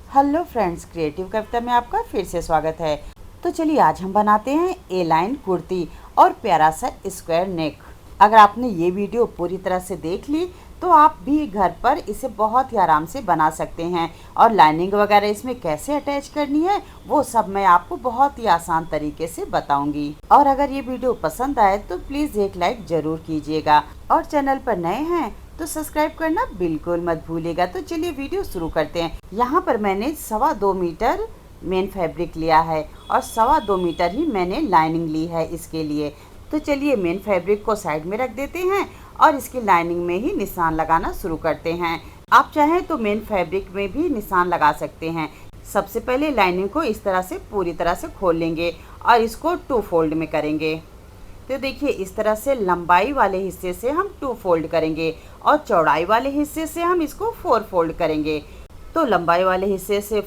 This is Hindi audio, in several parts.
हेलो फ्रेंड्स, क्रिएटिव कविता में आपका फिर से स्वागत है। तो चलिए आज हम बनाते हैं ए लाइन कुर्ती और प्यारा सा स्क्वायर नेक। अगर आपने ये वीडियो पूरी तरह से देख ली तो आप भी घर पर इसे बहुत ही आराम से बना सकते हैं और लाइनिंग वगैरह इसमें कैसे अटैच करनी है वो सब मैं आपको बहुत ही आसान तरीके से बताऊंगी। और अगर ये वीडियो पसंद आए तो प्लीज़ एक लाइक ज़रूर कीजिएगा और चैनल पर नए हैं तो सब्सक्राइब करना बिल्कुल मत भूलिएगा। तो चलिए वीडियो शुरू करते हैं। यहाँ पर मैंने 2.25 मीटर मेन फैब्रिक लिया है और 2.25 मीटर ही मैंने लाइनिंग ली है इसके लिए। तो चलिए मेन फैब्रिक को साइड में रख देते हैं और इसकी लाइनिंग में ही निशान लगाना शुरू करते हैं। आप चाहें तो मेन फैब्रिक में भी निशान लगा सकते हैं। सबसे पहले लाइनिंग को इस तरह से पूरी तरह से खोल लेंगे और इसको 2 फोल्ड में करेंगे। तो देखिए इस तरह से लंबाई वाले हिस्से से हम 2 फोल्ड करेंगे और चौड़ाई वाले हिस्से से हम इसको 4 फोल्ड करेंगे। तो लंबाई वाले हिस्से से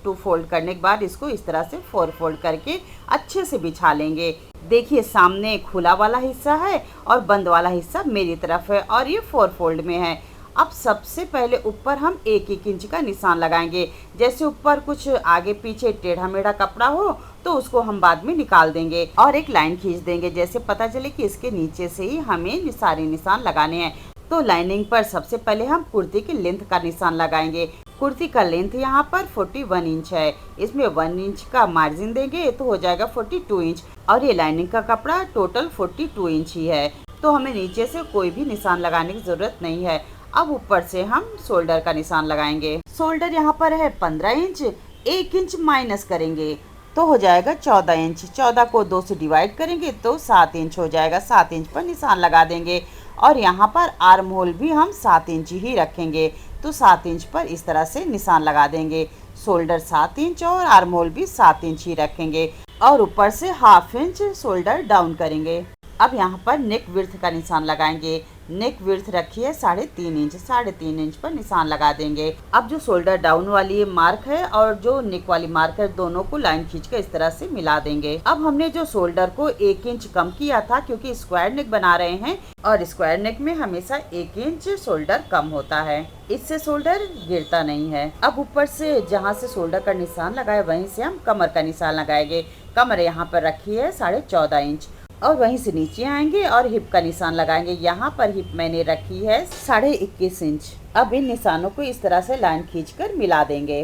2 फोल्ड करने के बाद इसको इस तरह से 4 फोल्ड करके अच्छे से बिछा लेंगे। देखिए सामने खुला वाला हिस्सा है और बंद वाला हिस्सा मेरी तरफ है और ये 4 फोल्ड में है। अब सबसे पहले ऊपर हम 1-1 इंच का निशान लगाएंगे। जैसे ऊपर कुछ आगे पीछे टेढ़ा मेढ़ा कपड़ा हो तो उसको हम बाद में निकाल देंगे और एक लाइन खींच देंगे, जैसे पता चले कि इसके नीचे से ही हमें सारे निशान लगाने हैं। तो लाइनिंग पर सबसे पहले हम कुर्ती की लेंथ का निशान लगाएंगे। कुर्ती का लेंथ यहाँ पर 41 इंच है। इसमें 1 इंच का मार्जिन देंगे तो हो जाएगा 42 इंच और ये लाइनिंग का कपड़ा टोटल 42 इंच ही है। तो हमें नीचे से कोई भी निशान लगाने की जरूरत नहीं है। अब ऊपर से हम शोल्डर का निशान लगाएंगे। शोल्डर यहाँ पर है 15 इंच, 1 इंच माइनस करेंगे तो हो जाएगा 14 इंच। 14 को 2 से डिवाइड करेंगे तो 7 इंच हो जाएगा। 7 इंच पर निशान लगा देंगे और यहाँ पर आर्म होल भी हम 7 इंच ही रखेंगे। तो 7 इंच पर इस तरह से निशान लगा देंगे। शोल्डर 7 इंच और आर्म होल भी 7 इंच ही रखेंगे और ऊपर से 1/2 इंच शोल्डर डाउन करेंगे। अब यहाँ पर नेक विड्थ का निशान लगाएंगे। नेक विड्थ रखी है 3.5 इंच। 3.5 इंच पर निशान लगा देंगे। अब जो शोल्डर डाउन वाली मार्क है और जो नेक वाली मार्क है दोनों को लाइन खींचकर इस तरह से मिला देंगे। अब हमने जो शोल्डर को 1 इंच कम किया था क्योंकि स्क्वायर नेक बना रहे हैं और स्क्वायर नेक में हमेशा 1 इंच शोल्डर कम होता है, इससे शोल्डर गिरता नहीं है। अब ऊपर से जहाँ से शोल्डर का निशान लगाए वहीं से हम कमर का निशान लगाएंगे। कमर यहाँ पर रखी है 14.5 इंच और वहीं से नीचे आएंगे और हिप का निशान लगाएंगे। यहाँ पर हिप मैंने रखी है 21.5 इंच। अब इन निशानों को इस तरह से लाइन खींचकर मिला देंगे।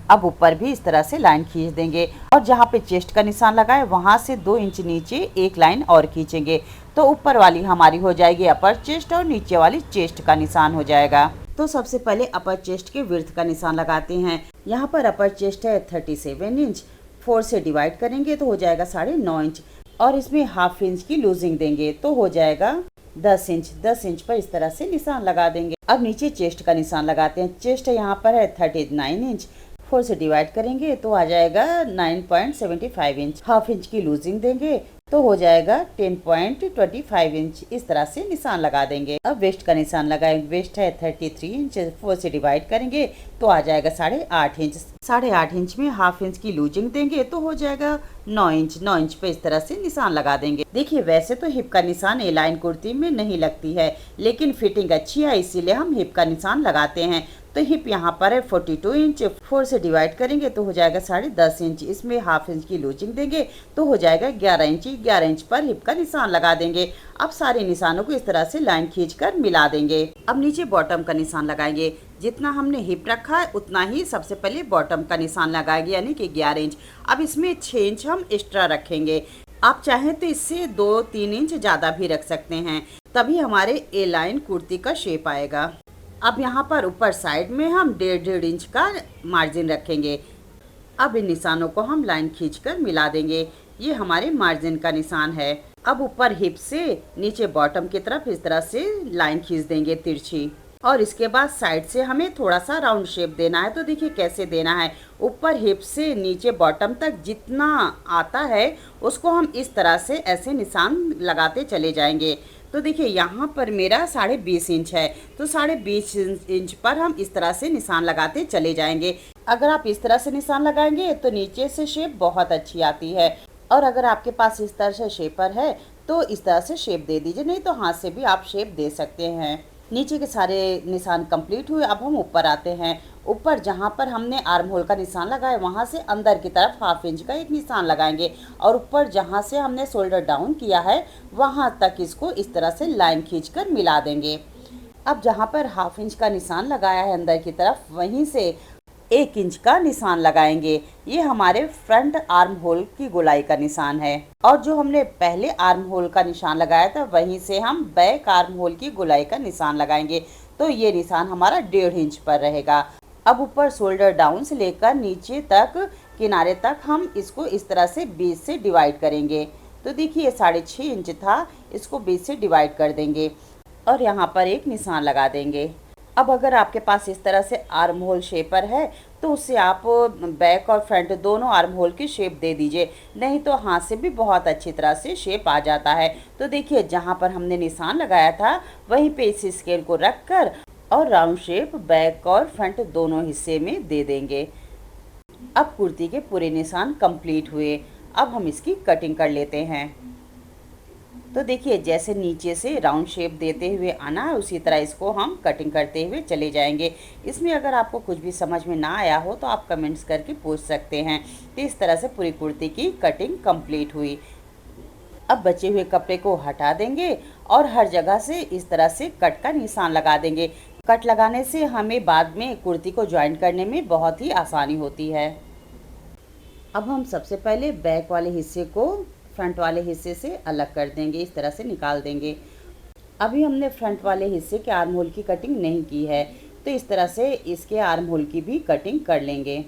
अब ऊपर भी इस तरह से लाइन खींच देंगे और जहाँ पे चेस्ट का निशान लगाए वहाँ से 2 इंच नीचे एक लाइन और खींचेंगे तो ऊपर वाली हमारी हो जाएगी अपर चेस्ट और नीचे वाली चेस्ट का निशान हो जाएगा। तो सबसे पहले अपर चेस्ट के विड्थ का निशान लगाते हैं। यहाँ पर अपर चेस्ट है 37 इंच। 4 से डिवाइड करेंगे तो हो जाएगा 9.5 इंच और इसमें 1/2 इंच की लूजिंग देंगे तो हो जाएगा 10 इंच। 10 इंच पर इस तरह से निशान लगा देंगे। अब नीचे चेस्ट का निशान लगाते हैं। चेस्ट यहाँ पर है 39 इंच। 4 से डिवाइड करेंगे तो आ जाएगा 9.75 इंच। 1/2 इंच की लूजिंग देंगे तो हो जाएगा 10.25 इंच। इस तरह से निशान लगा देंगे। अब वेस्ट का निशान लगाएंगे। वेस्ट है 33 इंच। 4 से डिवाइड करेंगे तो आ जाएगा 8.5 इंच। 8.5 इंच में 1/2 इंच की लूजिंग देंगे तो हो जाएगा 9 इंच। 9 इंच पे इस तरह से निशान लगा देंगे। देखिए वैसे तो हिप का निशान ए लाइन कुर्ती में नहीं लगती है, लेकिन फिटिंग अच्छी है इसीलिए हम हिप का निशान लगाते हैं। तो हिप यहाँ पर है 42 इंच। 4 से डिवाइड करेंगे तो हो जाएगा 10.5 इंच। इसमें 1/2 इंच की लूजिंग देंगे तो हो जाएगा 11 इंच। 11 इंच पर हिप का निशान लगा देंगे। अब सारे निशानों को इस तरह से लाइन खींचकर मिला देंगे। अब नीचे बॉटम का निशान लगाएंगे। जितना हमने हिप रखा है उतना ही सबसे पहले बॉटम का निशान लगाएंगे, यानी कि 11 इंच। अब इसमें 6 इंच हम एक्स्ट्रा रखेंगे। आप चाहें तो इससे 2-3 इंच ज़्यादा भी रख सकते हैं, तभी हमारे ए लाइन कुर्ती का शेप आएगा। अब यहाँ पर ऊपर साइड में हम 1.5 इंच का मार्जिन रखेंगे। अब इन निशानों को हम लाइन खींचकर मिला देंगे। ये हमारे मार्जिन का निशान है। अब ऊपर हिप से नीचे बॉटम की तरफ इस तरह से लाइन खींच देंगे तिरछी और इसके बाद साइड से हमें थोड़ा सा राउंड शेप देना है। तो देखिए कैसे देना है। ऊपर हिप से नीचे बॉटम तक जितना आता है उसको हम इस तरह से ऐसे निशान लगाते चले जाएंगे। तो देखिए यहाँ पर मेरा 20.5 इंच है तो 20.5 इंच पर हम इस तरह से निशान लगाते चले जाएंगे। अगर आप इस तरह से निशान लगाएंगे तो नीचे से शेप बहुत अच्छी आती है और अगर आपके पास इस तरह से शेपर है तो इस तरह से शेप दे दीजिए, नहीं तो हाथ से भी आप शेप दे सकते हैं। नीचे के सारे निशान कंप्लीट हुए। अब हम ऊपर आते हैं। ऊपर जहाँ पर हमने आर्म होल का निशान लगाया वहाँ से अंदर की तरफ 1/2 इंच का एक निशान लगाएंगे और ऊपर जहाँ से हमने शोल्डर डाउन किया है वहाँ तक इसको इस तरह से लाइन खींचकर मिला देंगे। अब जहाँ पर 1/2 इंच का निशान लगाया है अंदर की तरफ वहीं से 1 इंच का निशान लगाएंगे। ये हमारे फ्रंट आर्म होल की गोलाई का निशान है। और जो हमने पहले आर्म होल का निशान लगाया था वहीं से हम बैक आर्म होल की गोलाई का निशान लगाएंगे। तो ये निशान हमारा 1.5 इंच पर रहेगा। अब ऊपर शोल्डर डाउन से लेकर नीचे तक किनारे तक हम इसको इस तरह से 20 से डिवाइड करेंगे। तो देखिए 6.5 इंच था, इसको 20 से डिवाइड कर देंगे और यहाँ पर एक निशान लगा देंगे। अब अगर आपके पास इस तरह से आर्म होल शेपर है तो उससे आप बैक और फ्रंट दोनों आर्म होल की शेप दे दीजिए, नहीं तो हाथ से भी बहुत अच्छी तरह से शेप आ जाता है। तो देखिए जहाँ पर हमने निशान लगाया था वहीं पे इस स्केल को रख कर और राउंड शेप बैक और फ्रंट दोनों हिस्से में दे देंगे। अब कुर्ती के पूरे निशान कंप्लीट हुए। अब हम इसकी कटिंग कर लेते हैं। तो देखिए जैसे नीचे से राउंड शेप देते हुए आना है उसी तरह इसको हम कटिंग करते हुए चले जाएंगे। इसमें अगर आपको कुछ भी समझ में ना आया हो तो आप कमेंट्स करके पूछ सकते हैं। तो इस तरह से पूरी कुर्ती की कटिंग कंप्लीट हुई। अब बचे हुए कपड़े को हटा देंगे और हर जगह से इस तरह से कट का निशान लगा देंगे। कट लगाने से हमें बाद में कुर्ती को ज्वाइन करने में बहुत ही आसानी होती है। अब हम सबसे पहले बैक वाले हिस्से को फ्रंट वाले हिस्से से अलग कर देंगे, इस तरह से निकाल देंगे। अभी हमने फ्रंट वाले हिस्से के आर्म होल की कटिंग नहीं की है तो इस तरह से इसके आर्म होल की भी कटिंग कर लेंगे।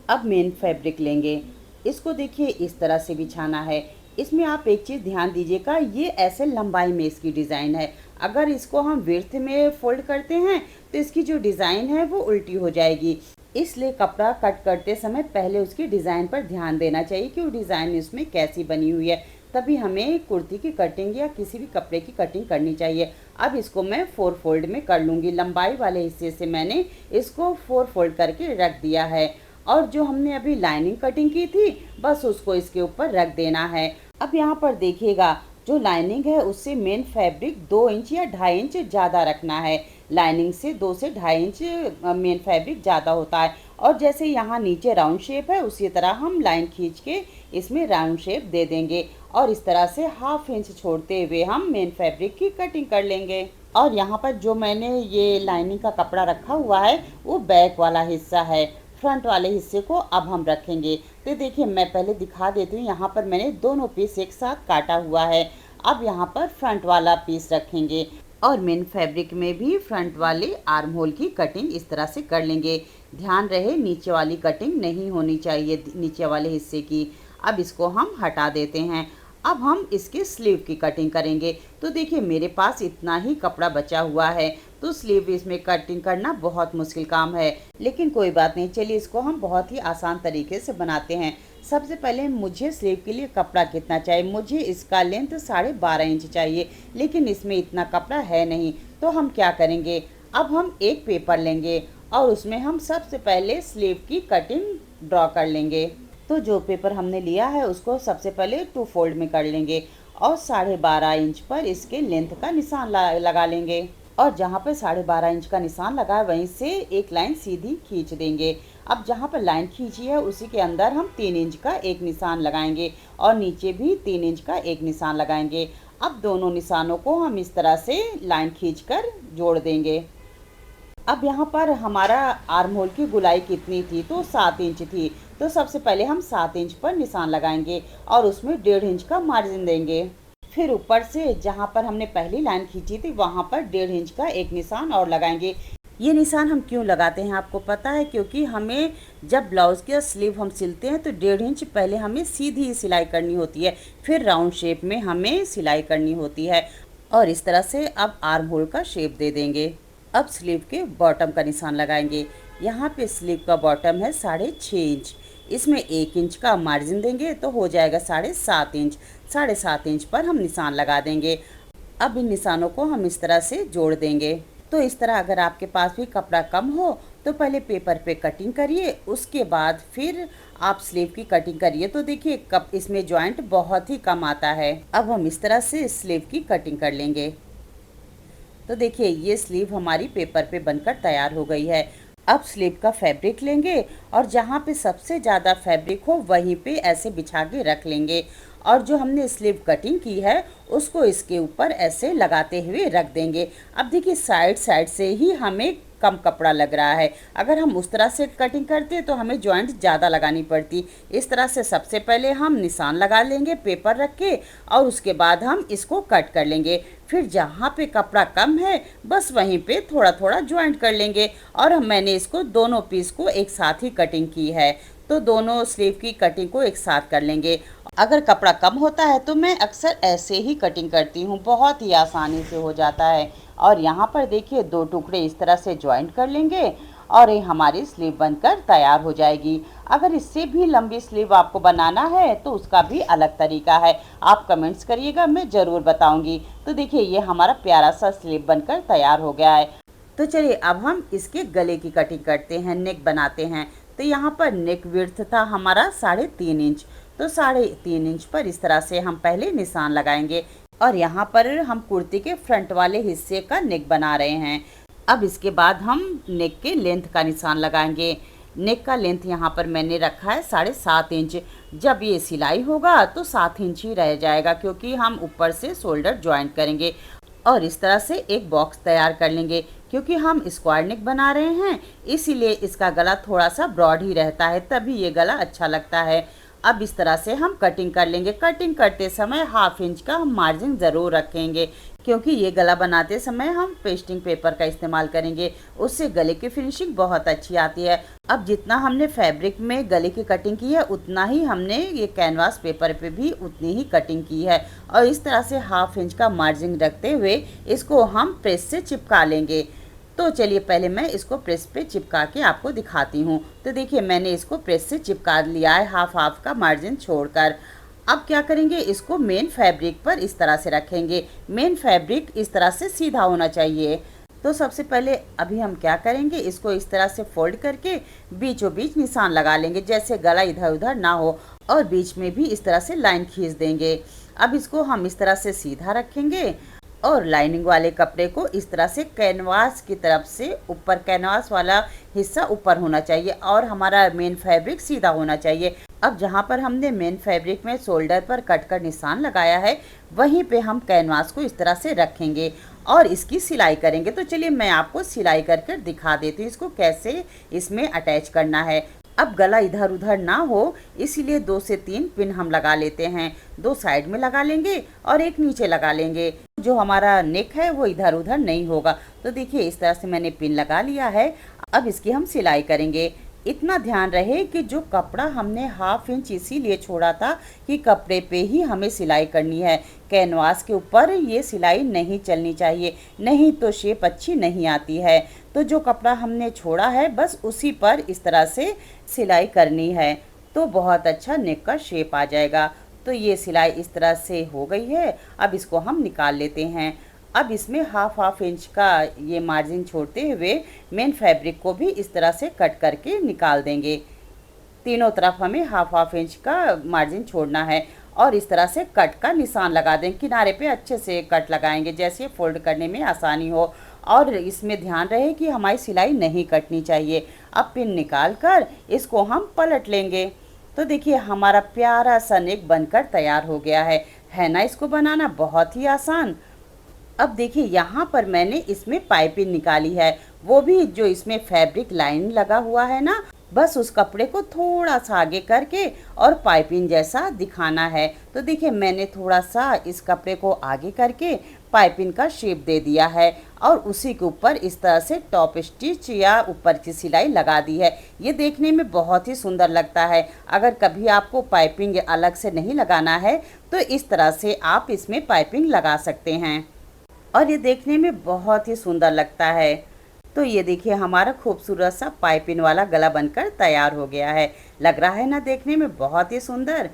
अब मेन फैब्रिक लेंगे, इसको देखिए इस तरह से बिछाना है। इसमें आप एक चीज़ ध्यान दीजिएगा, ये ऐसे लंबाई में इसकी डिज़ाइन है। अगर इसको हम विड्थ में फोल्ड करते हैं तो इसकी जो डिज़ाइन है वो उल्टी हो जाएगी। इसलिए कपड़ा कट करते समय पहले उसकी डिज़ाइन पर ध्यान देना चाहिए कि वो डिज़ाइन इसमें कैसी बनी हुई है, तभी हमें कुर्ती की कटिंग या किसी भी कपड़े की कटिंग करनी चाहिए। अब इसको मैं 4 फोल्ड में कर लूँगी। लंबाई वाले हिस्से से मैंने इसको 4 फोल्ड करके रख दिया है और जो हमने अभी लाइनिंग कटिंग की थी बस उसको इसके ऊपर रख देना है। अब यहाँ पर देखिएगा जो लाइनिंग है उससे मेन फैब्रिक 2 इंच या 2.5 इंच ज़्यादा रखना है। लाइनिंग से 2 से 2.5 इंच मेन फैब्रिक ज़्यादा होता है। और जैसे यहाँ नीचे राउंड शेप है उसी तरह हम लाइन खींच के इसमें राउंड शेप दे देंगे और इस तरह से 1/2 इंच छोड़ते हुए हम मेन फैब्रिक की कटिंग कर लेंगे। और यहाँ पर जो मैंने ये लाइनिंग का कपड़ा रखा हुआ है वो बैक वाला हिस्सा है। फ्रंट वाले हिस्से को अब हम रखेंगे। तो देखिए मैं पहले दिखा देती हूँ, यहाँ पर मैंने दोनों पीस एक साथ काटा हुआ है। अब यहाँ पर फ्रंट वाला पीस रखेंगे और मेन फैब्रिक में भी फ्रंट वाले आर्म होल की कटिंग इस तरह से कर लेंगे। ध्यान रहे नीचे वाली कटिंग नहीं होनी चाहिए नीचे वाले हिस्से की। अब इसको हम हटा देते हैं। अब हम इसके स्लीव की कटिंग करेंगे। तो देखिए मेरे पास इतना ही कपड़ा बचा हुआ है तो स्लीव इसमें कटिंग करना बहुत मुश्किल काम है, लेकिन कोई बात नहीं, चलिए इसको हम बहुत ही आसान तरीके से बनाते हैं। सबसे पहले मुझे स्लीव के लिए कपड़ा कितना चाहिए, मुझे इसका लेंथ 12.5 इंच चाहिए, लेकिन इसमें इतना कपड़ा है नहीं। तो हम क्या करेंगे, अब हम एक पेपर लेंगे और उसमें हम सबसे पहले स्लीव की कटिंग ड्रॉ कर लेंगे। तो जो पेपर हमने लिया है उसको सबसे पहले 2 फोल्ड में कर लेंगे और 12.5 इंच पर इसके लेंथ का निशान लगा लेंगे। और जहाँ पर 12.5 इंच का निशान लगा है वहीं से एक लाइन सीधी खींच देंगे। अब जहाँ पर लाइन खींची है उसी के अंदर हम 3 इंच का एक निशान लगाएंगे और नीचे भी 3 इंच का एक निशान लगाएंगे। अब दोनों निशानों को हम इस तरह से लाइन खींचकर जोड़ देंगे। अब यहाँ पर हमारा आर्म होल की गुलाई कितनी थी, तो 7 इंच थी। तो सबसे पहले हम 7 इंच पर निशान लगाएंगे और उसमें 1.5 इंच का मार्जिन देंगे। फिर ऊपर से जहाँ पर हमने पहली लाइन खींची थी वहाँ पर 1.5 इंच का एक निशान और लगाएंगे। ये निशान हम क्यों लगाते हैं आपको पता है, क्योंकि हमें जब ब्लाउज़ की स्लीव हम सिलते हैं तो 1.5 इंच पहले हमें सीधी सिलाई करनी होती है, फिर राउंड शेप में हमें सिलाई करनी होती है। और इस तरह से अब आर्म होल का शेप दे देंगे। अब स्लीव के बॉटम का निशान लगाएंगे। यहाँ पे स्लीव का बॉटम है 6.5 इंच, इसमें 1 इंच का मार्जिन देंगे तो हो जाएगा 7.5 इंच। 7.5 इंच पर हम निशान लगा देंगे। अब इन निशानों को हम इस तरह से जोड़ देंगे। तो इस तरह अगर आपके पास भी कपड़ा कम हो तो पहले पेपर पे कटिंग करिए, उसके बाद फिर आप स्लीव की कटिंग करिए। तो देखिए कप इसमें जॉइंट बहुत ही कम आता है। अब हम इस तरह से स्लीव की कटिंग कर लेंगे। तो देखिए ये स्लीव हमारी पेपर पे बनकर तैयार हो गई है। अब स्लीव का फैब्रिक लेंगे और जहाँ पे सबसे ज़्यादा फैब्रिक हो वहीं पे ऐसे बिछा के रख लेंगे, और जो हमने स्लीव कटिंग की है उसको इसके ऊपर ऐसे लगाते हुए रख देंगे। अब देखिए साइड साइड से ही हमें कम कपड़ा लग रहा है, अगर हम उस तरह से कटिंग करते तो हमें जॉइंट ज़्यादा लगानी पड़ती। इस तरह से सबसे पहले हम निशान लगा लेंगे पेपर रख के, और उसके बाद हम इसको कट कर लेंगे। फिर जहाँ पे कपड़ा कम है बस वहीं पे थोड़ा थोड़ा जॉइंट कर लेंगे। और मैंने इसको दोनों पीस को एक साथ ही कटिंग की है, तो दोनों स्लीव की कटिंग को एक साथ कर लेंगे। अगर कपड़ा कम होता है तो मैं अक्सर ऐसे ही कटिंग करती हूँ, बहुत ही आसानी से हो जाता है। और यहाँ पर देखिए दो टुकड़े इस तरह से जॉइंट कर लेंगे और ये हमारी स्लीव बनकर तैयार हो जाएगी। अगर इससे भी लंबी स्लीव आपको बनाना है तो उसका भी अलग तरीका है, आप कमेंट्स करिएगा, मैं ज़रूर बताऊंगी। तो देखिए ये हमारा प्यारा सा स्लीव बनकर तैयार हो गया है। तो चलिए अब हम इसके गले की कटिंग करते हैं, नेक बनाते हैं। तो यहाँ पर नेक विड्थ था हमारा 3.5 इंच, तो 3.5 इंच पर इस तरह से हम पहले निशान लगाएंगे, और यहाँ पर हम कुर्ती के फ्रंट वाले हिस्से का नेक बना रहे हैं। अब इसके बाद हम नेक के लेंथ का निशान लगाएंगे। नेक का लेंथ यहाँ पर मैंने रखा है 7.5 इंच। जब ये सिलाई होगा तो 7 इंच ही रह जाएगा, क्योंकि हम ऊपर से शोल्डर ज्वाइंट करेंगे। और इस तरह से एक बॉक्स तैयार कर लेंगे, क्योंकि हम स्क्वायर नेक बना रहे हैं इसीलिए इसका गला थोड़ा सा ब्रॉड ही रहता है, तभी ये गला अच्छा लगता है। अब इस तरह से हम कटिंग कर लेंगे। कटिंग करते समय 1/2 इंच का हम मार्जिन ज़रूर रखेंगे, क्योंकि ये गला बनाते समय हम पेस्टिंग पेपर का इस्तेमाल करेंगे, उससे गले की फिनिशिंग बहुत अच्छी आती है। अब जितना हमने फैब्रिक में गले की कटिंग की है उतना ही हमने ये कैनवास पेपर पे भी उतनी ही कटिंग की है, और इस तरह से 1/2 इंच का मार्जिन रखते हुए इसको हम प्रेस से चिपका लेंगे। तो चलिए पहले मैं इसको प्रेस पे चिपका के आपको दिखाती हूँ। तो देखिए मैंने इसको प्रेस से चिपका लिया है, हाफ का मार्जिन छोड़कर। अब क्या करेंगे, इसको मेन फैब्रिक पर इस तरह से रखेंगे। मेन फैब्रिक इस तरह से सीधा होना चाहिए। तो सबसे पहले अभी हम क्या करेंगे, इसको इस तरह से फोल्ड करके बीचों बीच निशान लगा लेंगे, जैसे गला इधर उधर ना हो, और बीच में भी इस तरह से लाइन खींच देंगे। अब इसको हम इस तरह से सीधा रखेंगे, और लाइनिंग वाले कपड़े को इस तरह से कैनवास की तरफ से ऊपर, कैनवास वाला हिस्सा ऊपर होना चाहिए और हमारा मेन फैब्रिक सीधा होना चाहिए। अब जहाँ पर हमने मेन फैब्रिक में शोल्डर पर कट कर निशान लगाया है वहीं पे हम कैनवास को इस तरह से रखेंगे और इसकी सिलाई करेंगे। तो चलिए मैं आपको सिलाई कर कर दिखा देती हूँ इसको कैसे इसमें अटैच करना है। अब गला इधर उधर ना हो इसीलिए 2 से 3 पिन हम लगा लेते हैं, 2 साइड में लगा लेंगे और एक नीचे लगा लेंगे, जो हमारा नेक है वो इधर उधर नहीं होगा। तो देखिए इस तरह से मैंने पिन लगा लिया है। अब इसकी हम सिलाई करेंगे। इतना ध्यान रहे कि जो कपड़ा हमने 1/2 इंच इसीलिए छोड़ा था कि कपड़े पे ही हमें सिलाई करनी है, कैनवास के ऊपर ये सिलाई नहीं चलनी चाहिए, नहीं तो शेप अच्छी नहीं आती है। तो जो कपड़ा हमने छोड़ा है बस उसी पर इस तरह से सिलाई करनी है, तो बहुत अच्छा नेक का शेप आ जाएगा। तो ये सिलाई इस तरह से हो गई है। अब इसको हम निकाल लेते हैं। अब इसमें हाफ इंच का ये मार्जिन छोड़ते हुए मेन फैब्रिक को भी इस तरह से कट करके निकाल देंगे। तीनों तरफ हमें हाफ इंच का मार्जिन छोड़ना है और इस तरह से कट का निशान लगा दें। किनारे पे अच्छे से कट लगाएंगे जैसे फोल्ड करने में आसानी हो, और इसमें ध्यान रहे कि हमारी सिलाई नहीं कटनी चाहिए। अब पिन निकाल कर इसको हम पलट लेंगे। तो देखिए हमारा प्यारा सा नेक बनकर तैयार हो गया है ना। इसको बनाना बहुत ही आसान। अब देखिए यहाँ पर मैंने इसमें पाइपिंग निकाली है, वो भी जो इसमें फैब्रिक लाइन लगा हुआ है ना, बस उस कपड़े को थोड़ा सा आगे करके और पाइपिंग जैसा दिखाना है। तो देखिए मैंने थोड़ा सा इस कपड़े को आगे करके पाइपिंग का शेप दे दिया है और उसी के ऊपर इस तरह से टॉप स्टिच या ऊपर की सिलाई लगा दी है। ये देखने में बहुत ही सुंदर लगता है। अगर कभी आपको पाइपिंग अलग से नहीं लगाना है तो इस तरह से आप इसमें पाइपिंग लगा सकते हैं और ये देखने में बहुत ही सुंदर लगता है। तो ये देखिए हमारा खूबसूरत सा पाइपिंग वाला गला बनकर तैयार हो गया है। लग रहा है ना देखने में बहुत ही सुंदर।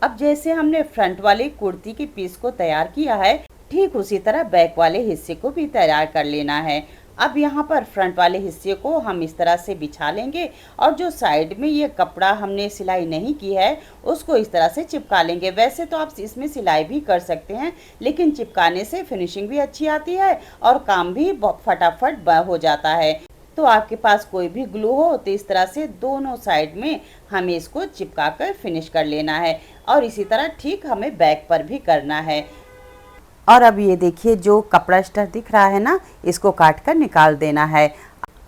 अब जैसे हमने फ्रंट वाली कुर्ती की पीस को तैयार किया है, ठीक उसी तरह बैक वाले हिस्से को भी तैयार कर लेना है। अब यहाँ पर फ्रंट वाले हिस्से को हम इस तरह से बिछा लेंगे और जो साइड में ये कपड़ा हमने सिलाई नहीं की है उसको इस तरह से चिपका लेंगे। वैसे तो आप इसमें सिलाई भी कर सकते हैं, लेकिन चिपकाने से फिनिशिंग भी अच्छी आती है और काम भी फटाफट हो जाता है। तो आपके पास कोई भी ग्लू हो तो इस तरह से दोनों साइड में हमें इसको चिपका कर फिनिश कर लेना है और इसी तरह ठीक हमें बैक पर भी करना है। और अब ये देखिए जो कपड़ा स्टर दिख रहा है ना, इसको काट कर निकाल देना है।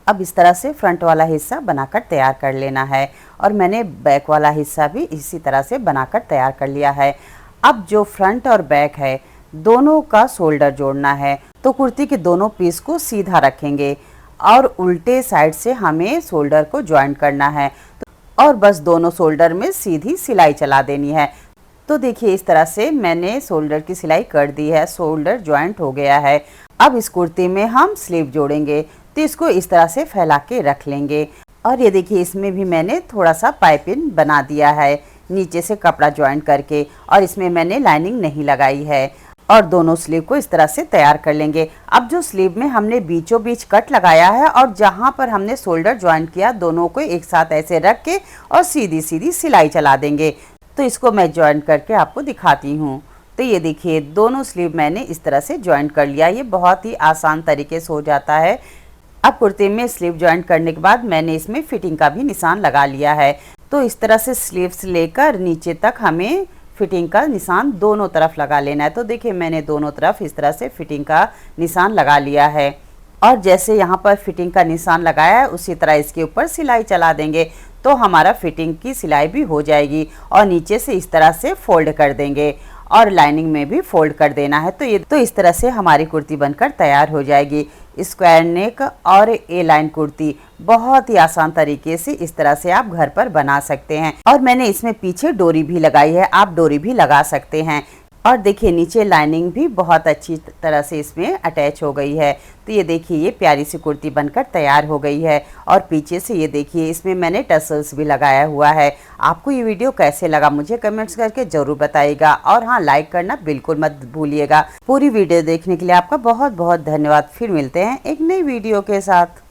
अब इस तरह से फ्रंट वाला हिस्सा बनाकर तैयार कर लेना है और मैंने बैक वाला हिस्सा भी इसी तरह से बनाकर तैयार कर लिया है। अब जो फ्रंट और बैक है दोनों का शोल्डर जोड़ना है, तो कुर्ती के दोनों पीस को सीधा रखेंगे और उल्टे साइड से हमें शोल्डर को ज्वाइन करना है और बस दोनों शोल्डर में सीधी सिलाई चला देनी है। तो देखिए इस तरह से मैंने शोल्डर की सिलाई कर दी है, शोल्डर ज्वाइंट हो गया है। अब इस कुर्ती में हम स्लीव जोड़ेंगे, तो इसको इस तरह से फैला के रख लेंगे और ये देखिए इसमें भी मैंने थोड़ा सा पाइपिंग बना दिया है नीचे से कपड़ा ज्वाइंट करके, और इसमें मैंने लाइनिंग नहीं लगाई है और दोनों स्लीव को इस तरह से तैयार कर लेंगे। अब जो स्लीव में हमने बीचों बीच कट लगाया है और जहां पर हमने शोल्डर ज्वाइंट किया दोनों को एक साथ ऐसे रख के और सीधी सीधी सिलाई चला देंगे। तो इसको मैं ज्वाइंट करके आपको दिखाती हूँ। तो ये देखिए दोनों स्लीव मैंने इस तरह से ज्वाइंट कर लिया। ये बहुत ही आसान तरीके से हो जाता है। अब कुर्ते में स्लीव ज्वाइंट करने के बाद मैंने इसमें फिटिंग का भी निशान लगा लिया है। तो इस तरह से स्लीव्स लेकर नीचे तक हमें फिटिंग का निशान दोनों तरफ लगा लेना है। तो देखिए मैंने दोनों तरफ इस तरह से फिटिंग का निशान लगा लिया है और जैसे यहाँ पर फिटिंग का निशान लगाया है उसी तरह इसके ऊपर सिलाई चला देंगे, तो हमारा फिटिंग की सिलाई भी हो जाएगी। और नीचे से इस तरह से फोल्ड कर देंगे और लाइनिंग में भी फोल्ड कर देना है। तो इस तरह से हमारी कुर्ती बनकर तैयार हो जाएगी। स्क्वायर नेक और ए लाइन कुर्ती बहुत ही आसान तरीके से इस तरह से आप घर पर बना सकते हैं। और मैंने इसमें पीछे डोरी भी लगाई है, आप डोरी भी लगा सकते हैं। और देखिए नीचे लाइनिंग भी बहुत अच्छी तरह से इसमें अटैच हो गई है। तो ये देखिए ये प्यारी सी कुर्ती बनकर तैयार हो गई है और पीछे से ये देखिए इसमें मैंने टसल्स भी लगाया हुआ है। आपको ये वीडियो कैसे लगा मुझे कमेंट्स करके ज़रूर बताइएगा और हाँ, लाइक करना बिल्कुल मत भूलिएगा। पूरी वीडियो देखने के लिए आपका बहुत बहुत धन्यवाद। फिर मिलते हैं एक नई वीडियो के साथ।